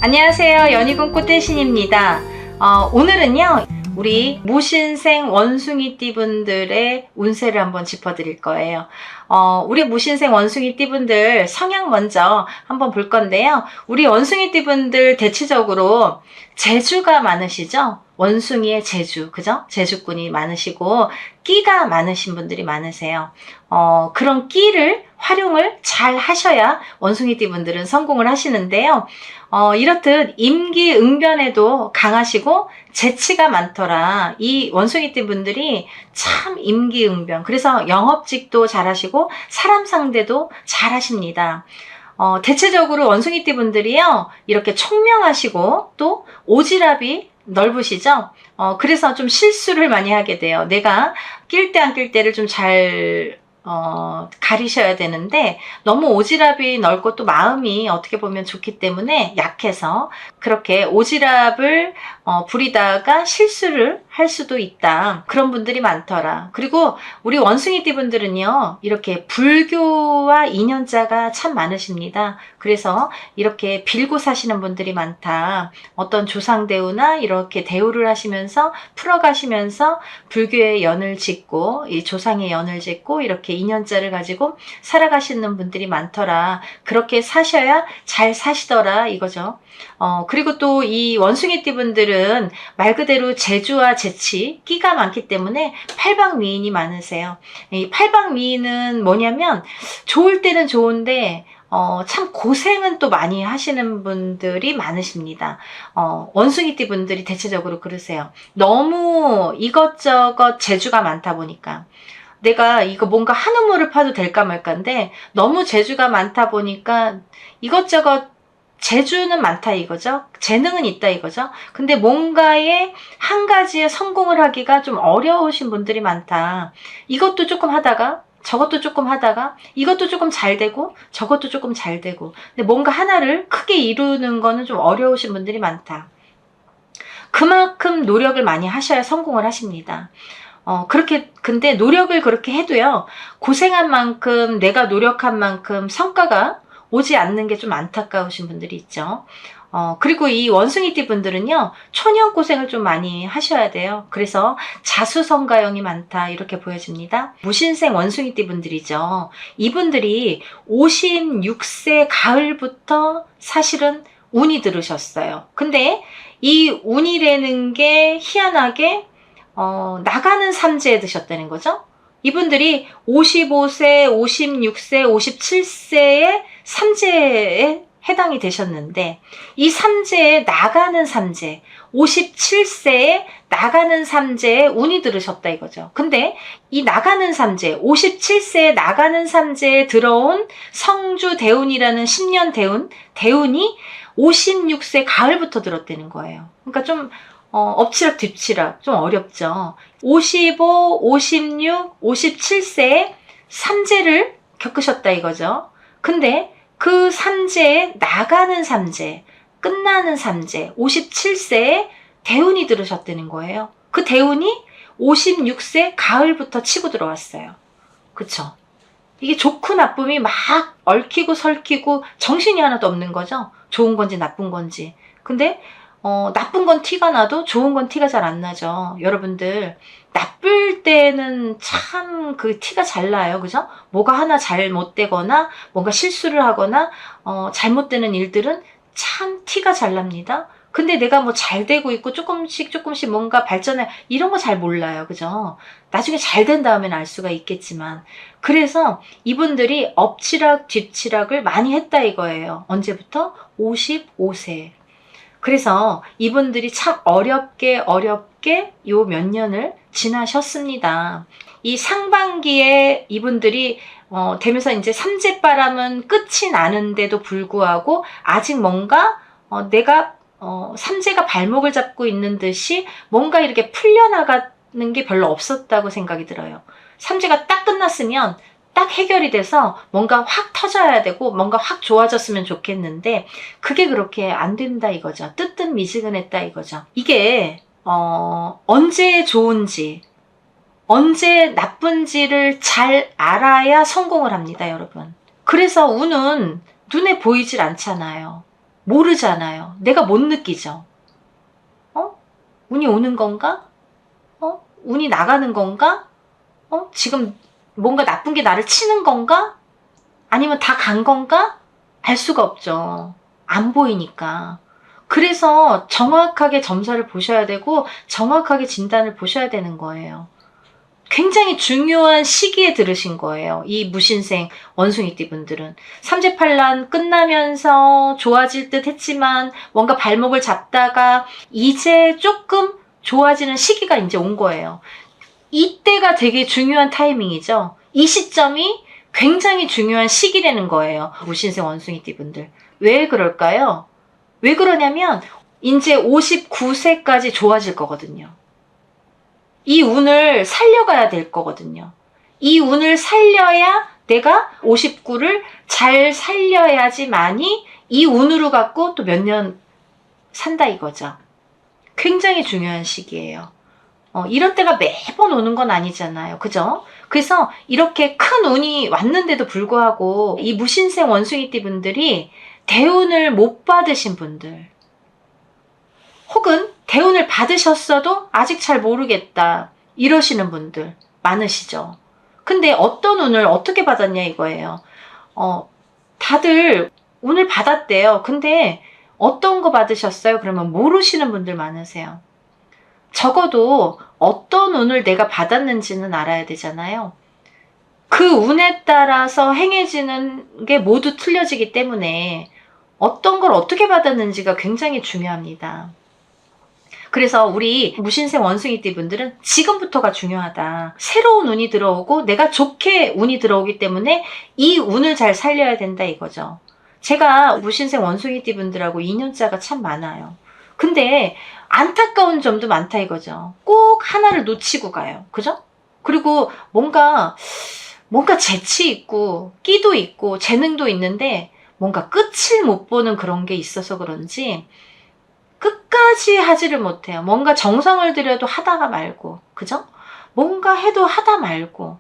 안녕하세요. 연희군 꽃대신입니다. 오늘은요 우리 무신생 원숭이띠 분들의 운세를 한번 짚어드릴 거예요. 우리 무신생 원숭이띠 분들 성향 먼저 한번 볼 건데요. 우리 원숭이띠 분들 대체적으로 재주가 많으시죠? 원숭이의 재주, 그죠? 재주꾼이 많으시고 끼가 많으신 분들이 많으세요. 그런 끼를 활용을 잘 하셔야 원숭이띠 분들은 성공을 하시는데요. 이렇듯 임기응변에도 강하시고 재치가 많더라. 이 원숭이띠 분들이 참 임기응변, 그래서 영업직도 잘하시고 사람 상대도 잘하십니다. 대체적으로 원숭이띠 분들이요 이렇게 총명하시고 또 오지랖이 넓으시죠. 그래서 좀 실수를 많이 하게 돼요. 내가 낄 때 안 낄 때를 좀 잘 가리셔야 되는데, 너무 오지랖이 넓고 또 마음이 어떻게 보면 좋기 때문에 약해서 그렇게 오지랖을 부리다가 실수를 할 수도 있다. 그런 분들이 많더라. 그리고 우리 원숭이띠 분들은요 이렇게 불교와 인연자가 참 많으십니다. 그래서 이렇게 빌고 사시는 분들이 많다. 어떤 조상대우나 이렇게 대우를 하시면서 풀어가시면서 불교의 연을 짓고 이 조상의 연을 짓고 이렇게 인연자를 가지고 살아가시는 분들이 많더라. 그렇게 사셔야 잘 사시더라 이거죠. 그리고 또 이 원숭이띠 분들은 말 그대로 재주와 재치, 끼가 많기 때문에 팔방미인이 많으세요. 이 팔방미인은 뭐냐면 좋을 때는 좋은데 참 고생은 또 많이 하시는 분들이 많으십니다. 원숭이띠 분들이 대체적으로 그러세요. 너무 이것저것 재주가 많다 보니까 내가 이거 뭔가 한 우물을 파도 될까 말까인데 너무 재주가 많다 보니까 이것저것 재주는 많다 이거죠. 재능은 있다 이거죠. 근데 뭔가에 한 가지에 성공을 하기가 좀 어려우신 분들이 많다. 이것도 조금 하다가 저것도 조금 하다가 이것도 조금 잘 되고 저것도 조금 잘 되고, 근데 뭔가 하나를 크게 이루는 거는 좀 어려우신 분들이 많다. 그만큼 노력을 많이 하셔야 성공을 하십니다. 근데 노력을 그렇게 해도요, 고생한 만큼, 내가 노력한 만큼 성과가 오지 않는 게 좀 안타까우신 분들이 있죠. 그리고 이 원숭이띠 분들은요, 초년 고생을 좀 많이 하셔야 돼요. 그래서 자수성가형이 많다, 이렇게 보여집니다. 무신생 원숭이띠 분들이죠. 이분들이 56세 가을부터 사실은 운이 들으셨어요. 근데 이 운이라는 게 희한하게 나가는 삼재에 드셨다는 거죠. 이분들이 55세, 56세, 57세의 삼재에 해당이 되셨는데, 이 삼재에 나가는 삼재, 57세에 나가는 삼재에 운이 들으셨다 이거죠. 근데 이 나가는 삼재, 57세에 나가는 삼재에 들어온 성주 대운이라는 10년 대운이 56세 가을부터 들었다는 거예요. 그러니까 좀 엎치락 뒤치락 좀 어렵죠. 55, 56, 57세에 삼재를 겪으셨다 이거죠. 근데 그 삼재에 나가는 삼재, 끝나는 삼재, 57세에 대운이 들으셨다는 거예요. 그 대운이 56세 가을부터 치고 들어왔어요. 그쵸? 이게 좋고 나쁨이 막 얽히고 설키고 정신이 하나도 없는 거죠. 좋은 건지 나쁜 건지. 근데 나쁜 건 티가 나도 좋은 건 티가 잘 안 나죠. 여러분들, 나쁠 때는 참 그 티가 잘 나요. 그죠? 뭐가 하나 잘못되거나 뭔가 실수를 하거나 잘못되는 일들은 참 티가 잘 납니다. 근데 내가 뭐 잘 되고 있고 조금씩 뭔가 발전해, 이런 거 잘 몰라요. 그죠? 나중에 잘 된 다음에는 알 수가 있겠지만. 그래서 이분들이 엎치락 뒤치락을 많이 했다 이거예요. 언제부터? 55세. 그래서 이분들이 참 어렵게 요 몇 년을 지나셨습니다. 이 상반기에 이분들이 되면서 이제 삼재바람은 끝이 나는데도 불구하고 아직 뭔가 내가 삼재가 발목을 잡고 있는 듯이 뭔가 이렇게 풀려나가는 게 별로 없었다고 생각이 들어요. 삼재가 딱 끝났으면 딱 해결이 돼서 뭔가 확 터져야 되고 뭔가 확 좋아졌으면 좋겠는데 그게 그렇게 안 된다 이거죠. 뜨뜻미지근했다 이거죠. 이게 언제 좋은지 언제 나쁜지를 잘 알아야 성공을 합니다, 여러분. 그래서 운은 눈에 보이질 않잖아요. 모르잖아요. 내가 못 느끼죠. 운이 오는 건가? 운이 나가는 건가? 지금 뭔가 나쁜 게 나를 치는 건가? 아니면 다 간 건가? 알 수가 없죠. 안 보이니까. 그래서 정확하게 점사를 보셔야 되고 정확하게 진단을 보셔야 되는 거예요. 굉장히 중요한 시기에 들으신 거예요. 이 무신생 원숭이띠 분들은. 삼재팔란 끝나면서 좋아질 듯 했지만 뭔가 발목을 잡다가 이제 조금 좋아지는 시기가 이제 온 거예요. 이때가 되게 중요한 타이밍이죠. 이 시점이 굉장히 중요한 시기라는 거예요. 무신생 원숭이띠 분들. 왜 그럴까요? 왜 그러냐면 이제 59세까지 좋아질 거거든요. 이 운을 살려가야 될 거거든요. 이 운을 살려야 내가 59를 잘 살려야지만이 이 운으로 갖고 또 몇 년 산다 이거죠. 굉장히 중요한 시기예요. 이런 때가 매번 오는 건 아니잖아요. 그죠? 그래서 이렇게 큰 운이 왔는데도 불구하고 이 무신생 원숭이띠 분들이 대운을 못 받으신 분들, 혹은 대운을 받으셨어도 아직 잘 모르겠다 이러시는 분들 많으시죠. 근데 어떤 운을 어떻게 받았냐 이거예요. 다들 운을 받았대요. 근데 어떤 거 받으셨어요? 그러면 모르시는 분들 많으세요. 적어도 어떤 운을 내가 받았는지는 알아야 되잖아요. 그 운에 따라서 행해지는 게 모두 틀려지기 때문에 어떤 걸 어떻게 받았는지가 굉장히 중요합니다. 그래서 우리 무신생 원숭이띠 분들은 지금부터가 중요하다. 새로운 운이 들어오고 내가 좋게 운이 들어오기 때문에 이 운을 잘 살려야 된다 이거죠. 제가 무신생 원숭이띠 분들하고 인연자가 참 많아요. 근데 안타까운 점도 많다 이거죠. 꼭 하나를 놓치고 가요. 그죠? 그리고 뭔가 재치 있고 끼도 있고 재능도 있는데 뭔가 끝을 못 보는 그런 게 있어서 그런지 끝까지 하지를 못해요. 뭔가 정성을 들여도 하다가 말고, 그죠? 뭔가 해도 하다 말고,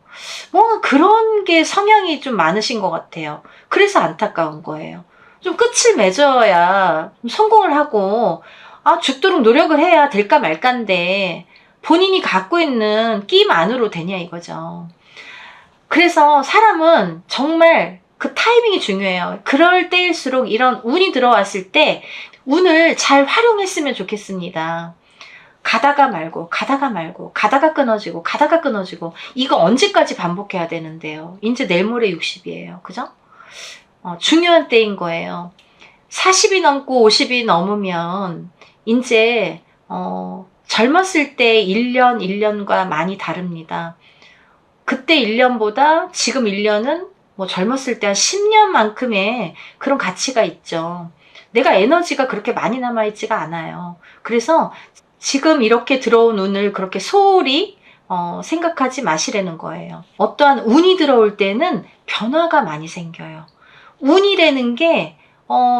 뭔가 그런 게 성향이 좀 많으신 것 같아요. 그래서 안타까운 거예요. 좀 끝을 맺어야 성공을 하고, 죽도록 노력을 해야 될까 말까인데, 본인이 갖고 있는 끼만으로 되냐 이거죠. 그래서 사람은 정말 그 타이밍이 중요해요. 그럴 때일수록 이런 운이 들어왔을 때 운을 잘 활용했으면 좋겠습니다. 가다가 말고 가다가 끊어지고 이거 언제까지 반복해야 되는데요. 이제 내일 모레 60이에요. 그죠? 중요한 때인 거예요. 40이 넘고 50이 넘으면 이제 젊었을 때 1년과 많이 다릅니다. 그때 1년보다 지금 1년은 뭐 젊었을 때 한 10년만큼의 그런 가치가 있죠. 내가 에너지가 그렇게 많이 남아있지가 않아요. 그래서 지금 이렇게 들어온 운을 그렇게 소홀히 생각하지 마시라는 거예요. 어떠한 운이 들어올 때는 변화가 많이 생겨요. 운이라는 게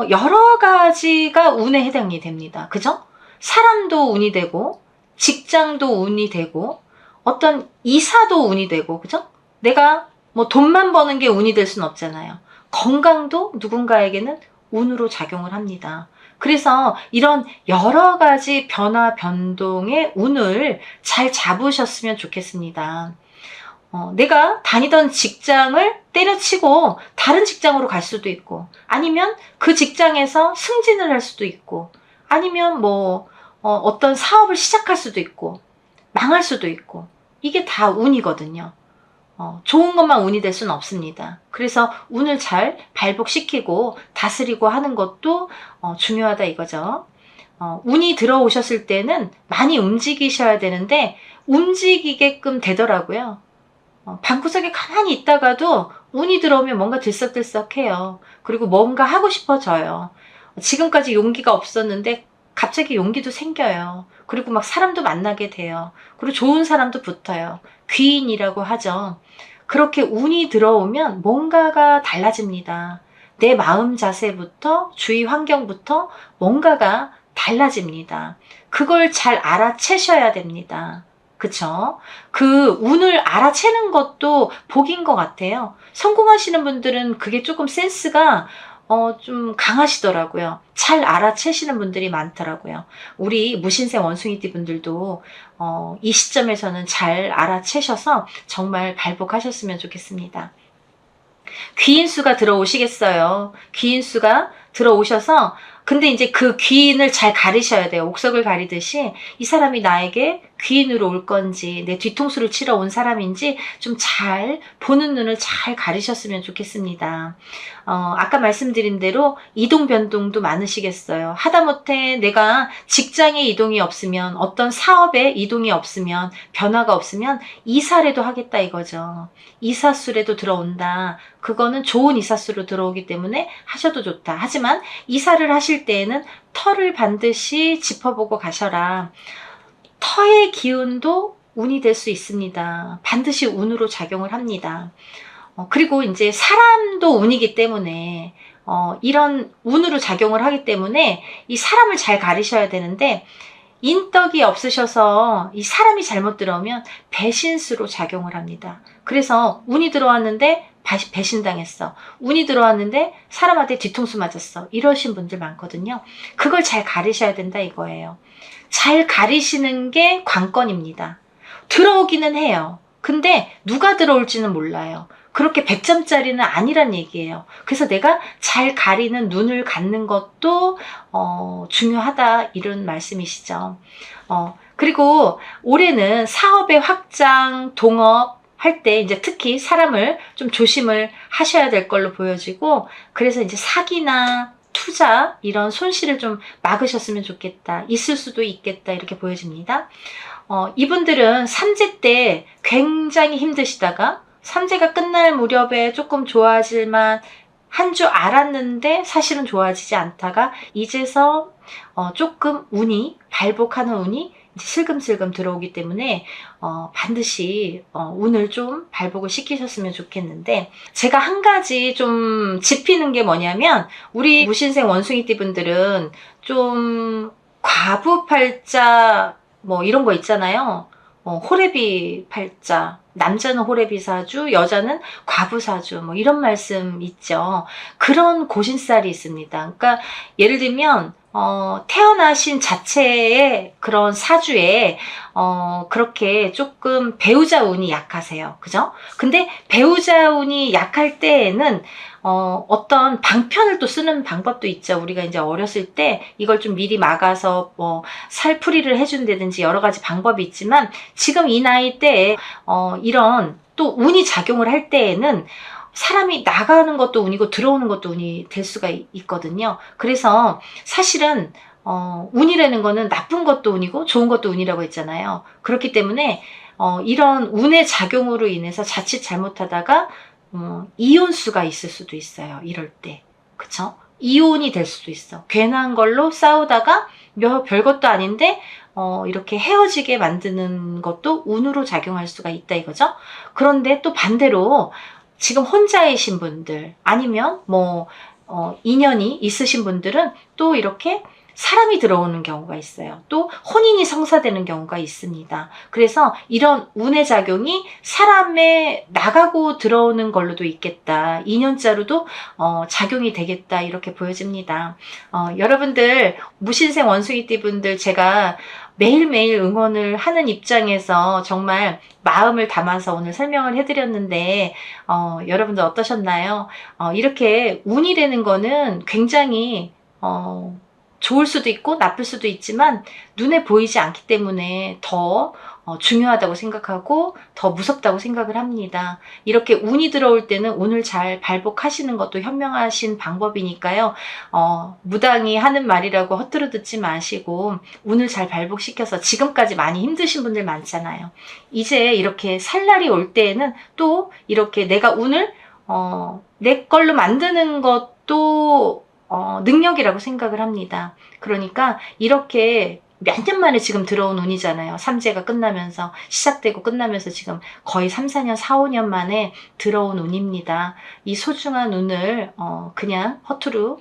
여러 가지가 운에 해당이 됩니다. 그죠? 사람도 운이 되고 직장도 운이 되고 어떤 이사도 운이 되고 그죠? 내가 뭐 돈만 버는 게 운이 될 수는 없잖아요. 건강도 누군가에게는 운으로 작용을 합니다. 그래서 이런 여러 가지 변화 변동의 운을 잘 잡으셨으면 좋겠습니다. 내가 다니던 직장을 때려치고 다른 직장으로 갈 수도 있고 아니면 그 직장에서 승진을 할 수도 있고 아니면 뭐 어떤 사업을 시작할 수도 있고 망할 수도 있고 이게 다 운이거든요. 좋은 것만 운이 될 수는 없습니다. 그래서 운을 잘 발복시키고 다스리고 하는 것도 중요하다 이거죠. 운이 들어오셨을 때는 많이 움직이셔야 되는데 움직이게끔 되더라고요. 방구석에 가만히 있다가도 운이 들어오면 뭔가 들썩들썩해요. 그리고 뭔가 하고 싶어져요. 지금까지 용기가 없었는데 갑자기 용기도 생겨요. 그리고 막 사람도 만나게 돼요. 그리고 좋은 사람도 붙어요. 귀인이라고 하죠. 그렇게 운이 들어오면 뭔가가 달라집니다. 내 마음 자세부터 주위 환경부터 뭔가가 달라집니다. 그걸 잘 알아채셔야 됩니다. 그쵸? 그 운을 알아채는 것도 복인 것 같아요. 성공하시는 분들은 그게 조금 센스가 좀 강하시더라고요. 잘 알아채시는 분들이 많더라고요. 우리 무신생 원숭이띠 분들도 이 시점에서는 잘 알아채셔서 정말 발복하셨으면 좋겠습니다. 귀인수가 들어오시겠어요. 귀인수가 들어오셔서 근데 이제 그 귀인을 잘 가리셔야 돼요. 옥석을 가리듯이 이 사람이 나에게 귀인으로 올 건지 내 뒤통수를 치러 온 사람인지 좀 잘 보는 눈을 잘 가리셨으면 좋겠습니다. 아까 말씀드린 대로 이동 변동도 많으시겠어요. 하다못해 내가 직장의 이동이 없으면 어떤 사업의 이동이 없으면 변화가 없으면 이사라도 하겠다 이거죠. 이사수라도 들어온다. 그거는 좋은 이사수로 들어오기 때문에 하셔도 좋다. 하지만 이사를 하실 때에는 터를 반드시 짚어보고 가셔라. 터의 기운도 운이 될 수 있습니다. 반드시 운으로 작용을 합니다. 그리고 이제 사람도 운이기 때문에 이런 운으로 작용을 하기 때문에 이 사람을 잘 가리셔야 되는데 인덕이 없으셔서 이 사람이 잘못 들어오면 배신수로 작용을 합니다. 그래서 운이 들어왔는데 배신당했어. 운이 들어왔는데 사람한테 뒤통수 맞았어. 이러신 분들 많거든요. 그걸 잘 가리셔야 된다 이거예요. 잘 가리시는 게 관건입니다. 들어오기는 해요. 근데 누가 들어올지는 몰라요. 그렇게 100점짜리는 아니란 얘기예요. 그래서 내가 잘 가리는 눈을 갖는 것도 중요하다 이런 말씀이시죠. 그리고 올해는 사업의 확장, 동업 할 때 이제 특히 사람을 좀 조심을 하셔야 될 걸로 보여지고 그래서 이제 사기나 투자 이런 손실을 좀 막으셨으면 좋겠다. 있을 수도 있겠다 이렇게 보여집니다. 이분들은 삼재 때 굉장히 힘드시다가 삼재가 끝날 무렵에 조금 좋아질만 한 줄 알았는데 사실은 좋아지지 않다가 이제서 조금 운이 발복하는 운이 이제 슬금슬금 들어오기 때문에 반드시 운을 좀 발복을 시키셨으면 좋겠는데 제가 한 가지 좀 짚히는 게 뭐냐면 우리 무신생 원숭이띠 분들은 좀 과부팔자 뭐 이런 거 있잖아요. 호래비 팔자, 남자는 호래비 사주, 여자는 과부 사주, 뭐 이런 말씀 있죠. 그런 고신살이 있습니다. 그러니까 예를 들면 태어나신 자체의 그런 사주에 그렇게 조금 배우자 운이 약하세요. 그죠? 근데 배우자 운이 약할 때에는 어떤 방편을 또 쓰는 방법도 있죠. 우리가 이제 어렸을 때 이걸 좀 미리 막아서 뭐 살풀이를 해준다든지 여러 가지 방법이 있지만 지금 이 나이 때에 이런 또 운이 작용을 할 때에는 사람이 나가는 것도 운이고 들어오는 것도 운이 될 수가 있거든요. 그래서 사실은 운이라는 거는 나쁜 것도 운이고 좋은 것도 운이라고 했잖아요. 그렇기 때문에 이런 운의 작용으로 인해서 자칫 잘못하다가 이혼수가 있을 수도 있어요. 이럴 때. 그쵸? 이혼이 될 수도 있어. 괜한 걸로 싸우다가 별것도 아닌데 이렇게 헤어지게 만드는 것도 운으로 작용할 수가 있다 이거죠. 그런데 또 반대로 지금 혼자이신 분들 아니면 뭐 인연이 있으신 분들은 또 이렇게 사람이 들어오는 경우가 있어요. 또 혼인이 성사되는 경우가 있습니다. 그래서 이런 운의 작용이 사람에 나가고 들어오는 걸로도 있겠다. 인연자로도 작용이 되겠다 이렇게 보여집니다. 여러분들 무신생 원숭이띠 분들 제가 매일매일 응원을 하는 입장에서 정말 마음을 담아서 오늘 설명을 해드렸는데 여러분들 어떠셨나요? 이렇게 운이라는 거는 굉장히 좋을 수도 있고 나쁠 수도 있지만 눈에 보이지 않기 때문에 더 중요하다고 생각하고 더 무섭다고 생각을 합니다. 이렇게 운이 들어올 때는 운을 잘 발복하시는 것도 현명하신 방법이니까요. 무당이 하는 말이라고 헛들어 듣지 마시고 운을 잘 발복시켜서 지금까지 많이 힘드신 분들 많잖아요. 이제 이렇게 살 날이 올 때에는 또 이렇게 내가 운을 내 걸로 만드는 것도 능력이라고 생각을 합니다. 그러니까 이렇게 몇 년 만에 지금 들어온 운이잖아요. 삼재가 끝나면서 시작되고 끝나면서 지금 거의 3, 4년, 4, 5년 만에 들어온 운입니다. 이 소중한 운을 그냥 허투루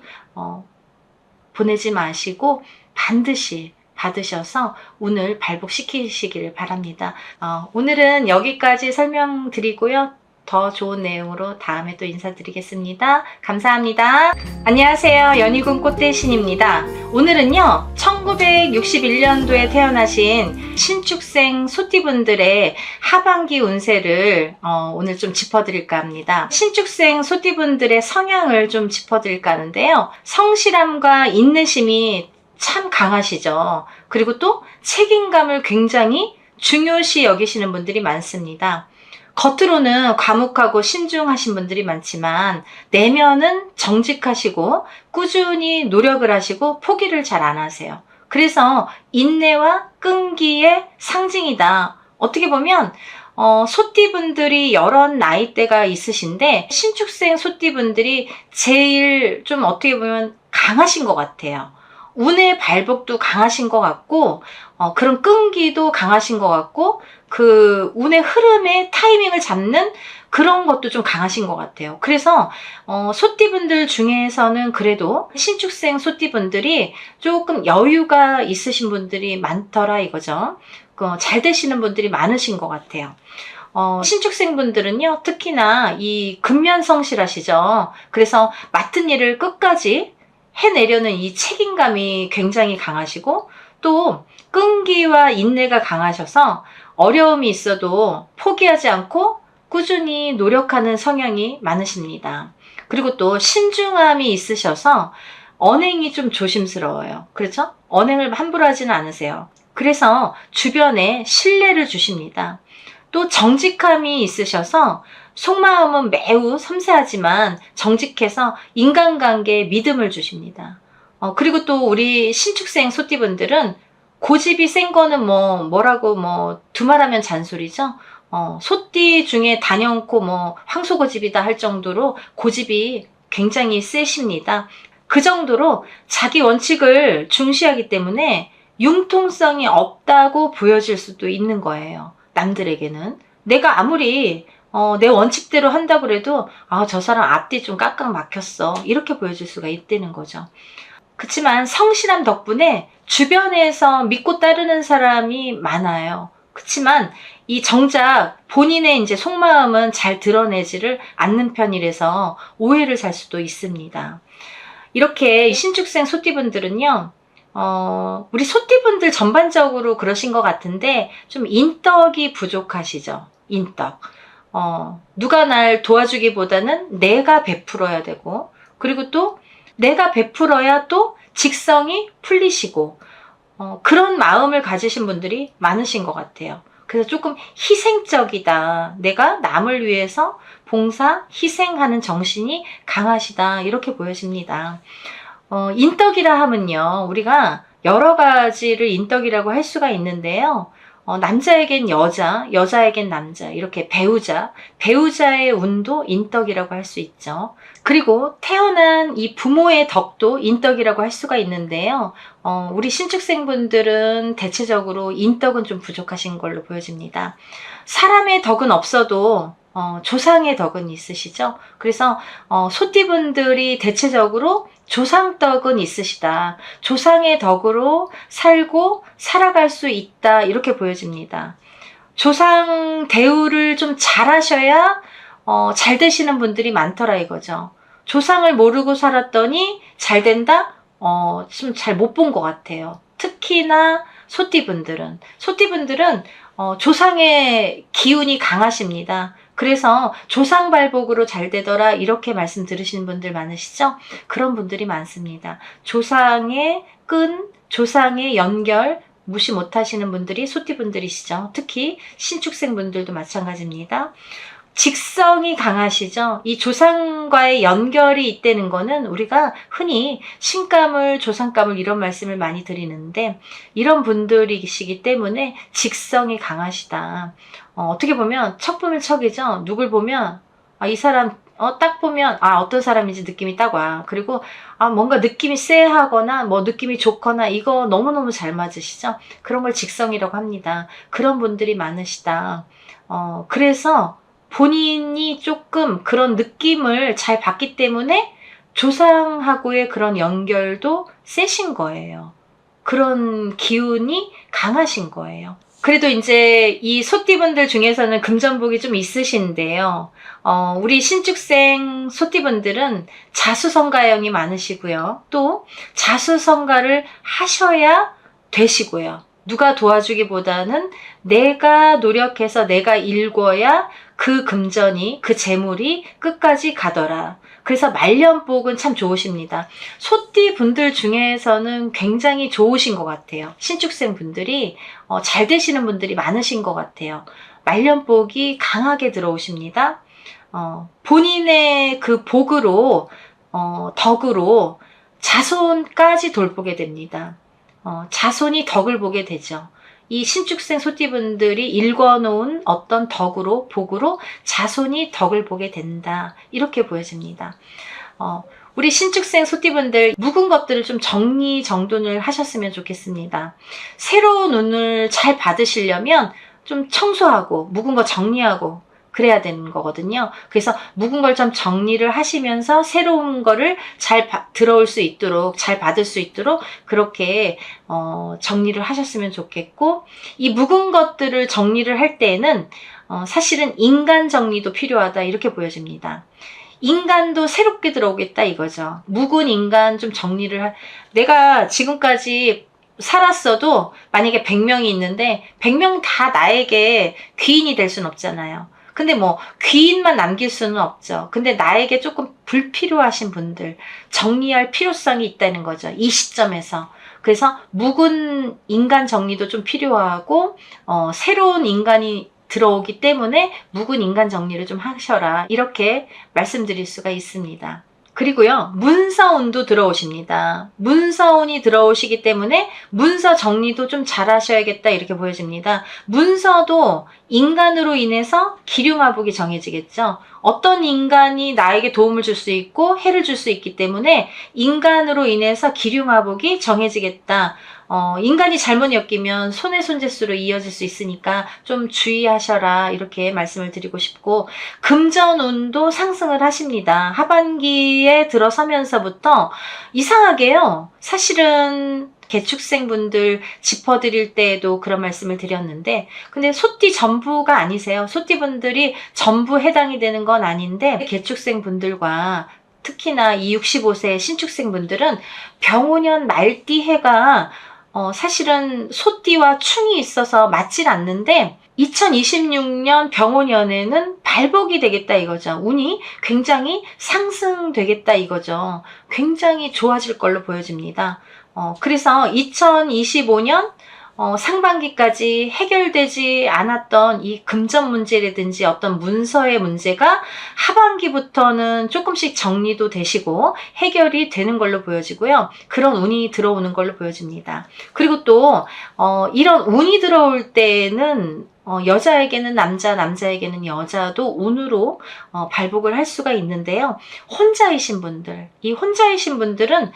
보내지 마시고 반드시 받으셔서 운을 발복시키시길 바랍니다. 오늘은 여기까지 설명드리고요. 더 좋은 내용으로 다음에 또 인사드리겠습니다. 감사합니다. 안녕하세요. 연희군 꽃대신입니다. 오늘은요, 1961년도에 태어나신 신축생 소띠분들의 하반기 운세를 오늘 좀 짚어드릴까 합니다. 신축생 소띠분들의 성향을 좀 짚어드릴까 하는데요. 성실함과 인내심이 참 강하시죠. 그리고 또 책임감을 굉장히 중요시 여기시는 분들이 많습니다. 겉으로는 과묵하고 신중하신 분들이 많지만 내면은 정직하시고 꾸준히 노력을 하시고 포기를 잘 안 하세요. 그래서 인내와 끈기의 상징이다. 어떻게 보면 소띠분들이 여러 나이대가 있으신데 신축생 소띠분들이 제일 좀 어떻게 보면 강하신 것 같아요. 운의 발복도 강하신 것 같고 그런 끈기도 강하신 것 같고 그 운의 흐름의 타이밍을 잡는 그런 것도 좀 강하신 것 같아요. 그래서 소띠분들 중에서는 그래도 신축생 소띠분들이 조금 여유가 있으신 분들이 많더라 이거죠. 잘 되시는 분들이 많으신 것 같아요. 신축생 분들은요, 특히나 이 근면성실하시죠. 그래서 맡은 일을 끝까지 해내려는 이 책임감이 굉장히 강하시고 또 끈기와 인내가 강하셔서 어려움이 있어도 포기하지 않고 꾸준히 노력하는 성향이 많으십니다. 그리고 또 신중함이 있으셔서 언행이 좀 조심스러워요. 그렇죠? 언행을 함부로 하지는 않으세요. 그래서 주변에 신뢰를 주십니다. 또 정직함이 있으셔서 속마음은 매우 섬세하지만 정직해서 인간관계에 믿음을 주십니다. 그리고 또 우리 신축생 소띠분들은 고집이 센 거는 뭐라고 두말하면 잔소리죠. 소띠 중에 단연코 황소고집이다 할 정도로 고집이 굉장히 세십니다. 그 정도로 자기 원칙을 중시하기 때문에 융통성이 없다고 보여질 수도 있는 거예요. 남들에게는. 내가 아무리 내 원칙대로 한다고 해도 저 사람 앞뒤 좀 깍깍 막혔어. 이렇게 보여질 수가 있다는 거죠. 그렇지만 성실함 덕분에 주변에서 믿고 따르는 사람이 많아요. 그렇지만 이 정작 본인의 이제 속마음은 잘 드러내지를 않는 편이라서 오해를 살 수도 있습니다. 이렇게 신축생 소띠분들은요, 우리 소띠분들 전반적으로 그러신 것 같은데 좀 인덕이 부족하시죠. 인덕. 누가 날 도와주기보다는 내가 베풀어야 되고, 그리고 또 내가 베풀어야 또 직성이 풀리시고 그런 마음을 가지신 분들이 많으신 것 같아요. 그래서 조금 희생적이다. 내가 남을 위해서 봉사, 희생하는 정신이 강하시다. 이렇게 보여집니다. 인덕이라 하면요. 우리가 여러 가지를 인덕이라고 할 수가 있는데요. 남자에겐 여자, 여자에겐 남자, 이렇게 배우자의 운도 인덕이라고 할 수 있죠. 그리고 태어난 이 부모의 덕도 인덕이라고 할 수가 있는데요. 우리 신축생분들은 대체적으로 인덕은 좀 부족하신 걸로 보여집니다. 사람의 덕은 없어도 조상의 덕은 있으시죠. 그래서 소띠분들이 대체적으로 조상덕은 있으시다. 조상의 덕으로 살고 살아갈 수 있다. 이렇게 보여집니다. 조상 대우를 좀 잘하셔야 잘 되시는 분들이 많더라 이거죠. 조상을 모르고 살았더니 잘 된다? 좀 잘 못 본 것 같아요. 특히나 소띠분들은 조상의 기운이 강하십니다. 그래서 조상발복으로 잘 되더라 이렇게 말씀 들으시는 분들 많으시죠? 그런 분들이 많습니다. 조상의 끈, 조상의 연결 무시 못하시는 분들이 소띠분들이시죠. 특히 신축생분들도 마찬가지입니다. 직성이 강하시죠. 이 조상과의 연결이 있다는 거는 우리가 흔히 신가물, 조상가물 이런 말씀을 많이 드리는데 이런 분들이시기 때문에 직성이 강하시다. 어떻게 보면 척 보면 척이죠. 누굴 보면 이 사람 딱 보면 어떤 사람인지 느낌이 딱 와. 그리고 뭔가 느낌이 쎄하거나 느낌이 좋거나 이거 너무너무 잘 맞으시죠. 그런 걸 직성이라고 합니다. 그런 분들이 많으시다. 그래서 본인이 조금 그런 느낌을 잘 받기 때문에 조상하고의 그런 연결도 세신 거예요. 그런 기운이 강하신 거예요. 그래도 이제 이 소띠분들 중에서는 금전복이 좀 있으신데요. 우리 신축생 소띠분들은 자수성가형이 많으시고요. 또 자수성가를 하셔야 되시고요. 누가 도와주기보다는 내가 노력해서 내가 일궈야 그 금전이, 그 재물이 끝까지 가더라. 그래서 말년복은 참 좋으십니다. 소띠 분들 중에서는 굉장히 좋으신 것 같아요. 신축생 분들이 잘 되시는 분들이 많으신 것 같아요. 말년복이 강하게 들어오십니다. 본인의 그 복으로, 덕으로 자손까지 돌보게 됩니다. 자손이 덕을 보게 되죠. 이 신축생 소띠분들이 일궈놓은 어떤 덕으로, 복으로 자손이 덕을 보게 된다. 이렇게 보여집니다. 우리 신축생 소띠분들 묵은 것들을 좀 정리정돈을 하셨으면 좋겠습니다. 새로운 운을 잘 받으시려면 좀 청소하고 묵은 거 정리하고 그래야 되는 거거든요. 그래서 묵은 걸 좀 정리를 하시면서 새로운 거를 잘 들어올 수 있도록, 잘 받을 수 있도록 그렇게 정리를 하셨으면 좋겠고, 이 묵은 것들을 정리를 할 때에는 사실은 인간 정리도 필요하다 이렇게 보여집니다. 인간도 새롭게 들어오겠다 이거죠. 묵은 인간 좀 정리를 내가 지금까지 살았어도 만약에 100명이 있는데 100명 다 나에게 귀인이 될 수는 없잖아요. 근데 뭐 귀인만 남길 수는 없죠. 근데 나에게 조금 불필요하신 분들 정리할 필요성이 있다는 거죠. 이 시점에서. 그래서 묵은 인간 정리도 좀 필요하고 새로운 인간이 들어오기 때문에 묵은 인간 정리를 좀 하셔라. 이렇게 말씀드릴 수가 있습니다. 그리고요, 문서운도 들어오십니다. 문서운이 들어오시기 때문에 문서 정리도 좀 잘 하셔야겠다 이렇게 보여집니다. 문서도 인간으로 인해서 기륭화복이 정해지겠죠. 어떤 인간이 나에게 도움을 줄 수 있고 해를 줄 수 있기 때문에 인간으로 인해서 기륭화복이 정해지겠다. 인간이 잘못 엮이면 손해손재수로 이어질 수 있으니까 좀 주의하셔라 이렇게 말씀을 드리고 싶고, 금전운도 상승을 하십니다. 하반기에 들어서면서부터 이상하게요. 사실은 개축생분들 짚어드릴 때에도 그런 말씀을 드렸는데, 근데 소띠 전부가 아니세요. 소띠분들이 전부 해당이 되는 건 아닌데, 개축생분들과 특히나 이 65세 신축생분들은 병오년 말띠해가 사실은 소띠와 충이 있어서 맞질 않는데 2026년 병오년에는 발복이 되겠다 이거죠. 운이 굉장히 상승되겠다 이거죠. 굉장히 좋아질 걸로 보여집니다. 그래서 2025년 상반기까지 해결되지 않았던 이 금전 문제라든지 어떤 문서의 문제가 하반기부터는 조금씩 정리도 되시고 해결이 되는 걸로 보여지고요. 그런 운이 들어오는 걸로 보여집니다. 그리고 또 이런 운이 들어올 때는 여자에게는 남자, 남자에게는 여자도 운으로 발복을 할 수가 있는데요. 혼자이신 분들, 이 혼자이신 분들은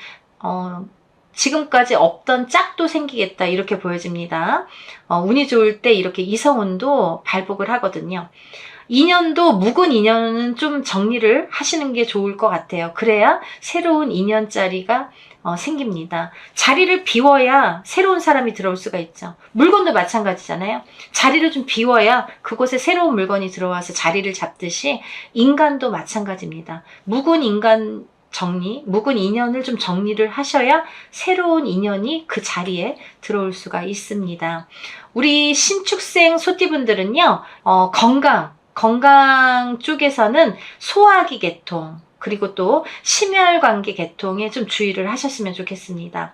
지금까지 없던 짝도 생기겠다 이렇게 보여집니다. 운이 좋을 때 이렇게 이성운도 발복을 하거든요. 인연도 묵은 인연은 좀 정리를 하시는 게 좋을 것 같아요. 그래야 새로운 인연자리가 생깁니다. 자리를 비워야 새로운 사람이 들어올 수가 있죠. 물건도 마찬가지잖아요. 자리를 좀 비워야 그곳에 새로운 물건이 들어와서 자리를 잡듯이 인간도 마찬가지입니다. 묵은 인간 묵은 인연을 좀 정리를 하셔야 새로운 인연이 그 자리에 들어올 수가 있습니다. 우리 신축생 소띠분들은요, 건강 쪽에서는 소화기 계통, 그리고 또 심혈관계 계통에 좀 주의를 하셨으면 좋겠습니다.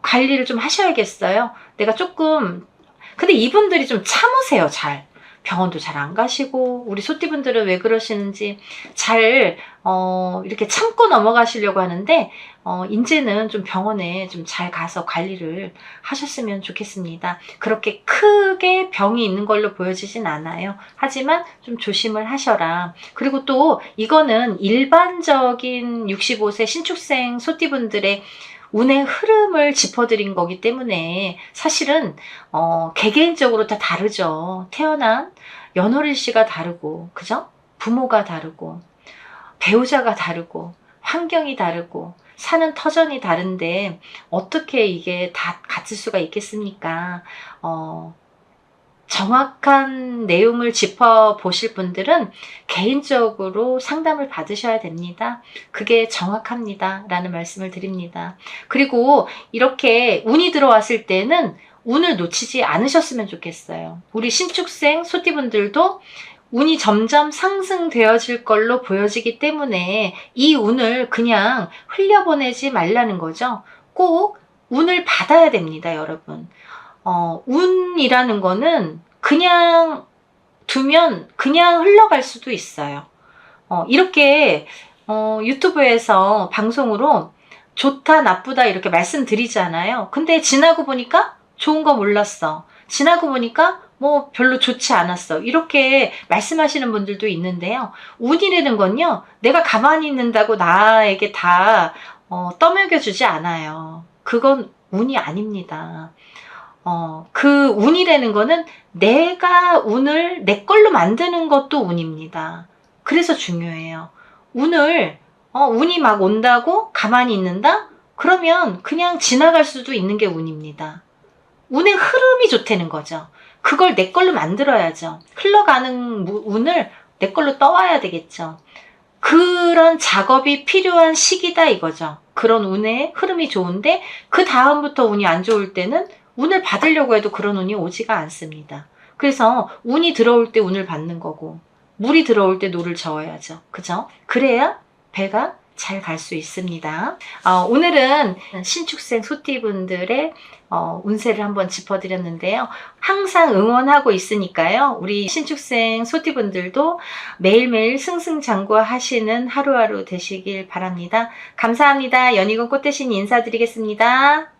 관리를 좀 하셔야겠어요. 내가 조금, 근데 이분들이 좀 참으세요, 잘. 병원도 잘 안 가시고, 우리 소띠분들은 왜 그러시는지 잘 이렇게 참고 넘어가시려고 하는데 이제는 좀 병원에 좀 잘 가서 관리를 하셨으면 좋겠습니다. 그렇게 크게 병이 있는 걸로 보여지진 않아요. 하지만 좀 조심을 하셔라. 그리고 또 이거는 일반적인 65세 신축생 소띠분들의 운의 흐름을 짚어드린 거기 때문에 사실은 개개인적으로 다 다르죠. 태어난 연월일시가 다르고, 그죠? 부모가 다르고, 배우자가 다르고, 환경이 다르고, 사는 터전이 다른데 어떻게 이게 다 같을 수가 있겠습니까? 정확한 내용을 짚어보실 분들은 개인적으로 상담을 받으셔야 됩니다. 그게 정확합니다. 라는 말씀을 드립니다. 그리고 이렇게 운이 들어왔을 때는 운을 놓치지 않으셨으면 좋겠어요. 우리 신축생 소띠분들도 운이 점점 상승되어질 걸로 보여지기 때문에 이 운을 그냥 흘려보내지 말라는 거죠. 꼭 운을 받아야 됩니다, 여러분. 운이라는 거는 그냥 두면 그냥 흘러갈 수도 있어요. 이렇게 유튜브에서 방송으로 좋다, 나쁘다 이렇게 말씀드리잖아요. 근데 지나고 보니까 좋은 거 몰랐어. 지나고 보니까 뭐 별로 좋지 않았어. 이렇게 말씀하시는 분들도 있는데요. 운이라는 건요, 내가 가만히 있는다고 나에게 다 떠먹여주지 않아요. 그건 운이 아닙니다. 그 운이라는 거는 내가 운을 내 걸로 만드는 것도 운입니다. 그래서 중요해요. 운이 막 온다고 가만히 있는다? 그러면 그냥 지나갈 수도 있는 게 운입니다. 운의 흐름이 좋다는 거죠. 그걸 내 걸로 만들어야죠. 흘러가는 운을 내 걸로 떠와야 되겠죠. 그런 작업이 필요한 시기다 이거죠. 그런 운의 흐름이 좋은데 그 다음부터 운이 안 좋을 때는 운을 받으려고 해도 그런 운이 오지가 않습니다. 그래서 운이 들어올 때 운을 받는 거고 물이 들어올 때 노를 저어야죠. 그죠? 그래야 배가 잘 갈 수 있습니다. 오늘은 신축생 소띠분들의 운세를 한번 짚어드렸는데요. 항상 응원하고 있으니까요. 우리 신축생 소띠분들도 매일매일 승승장구하시는 하루하루 되시길 바랍니다. 감사합니다. 연희군 꽃대신 인사드리겠습니다.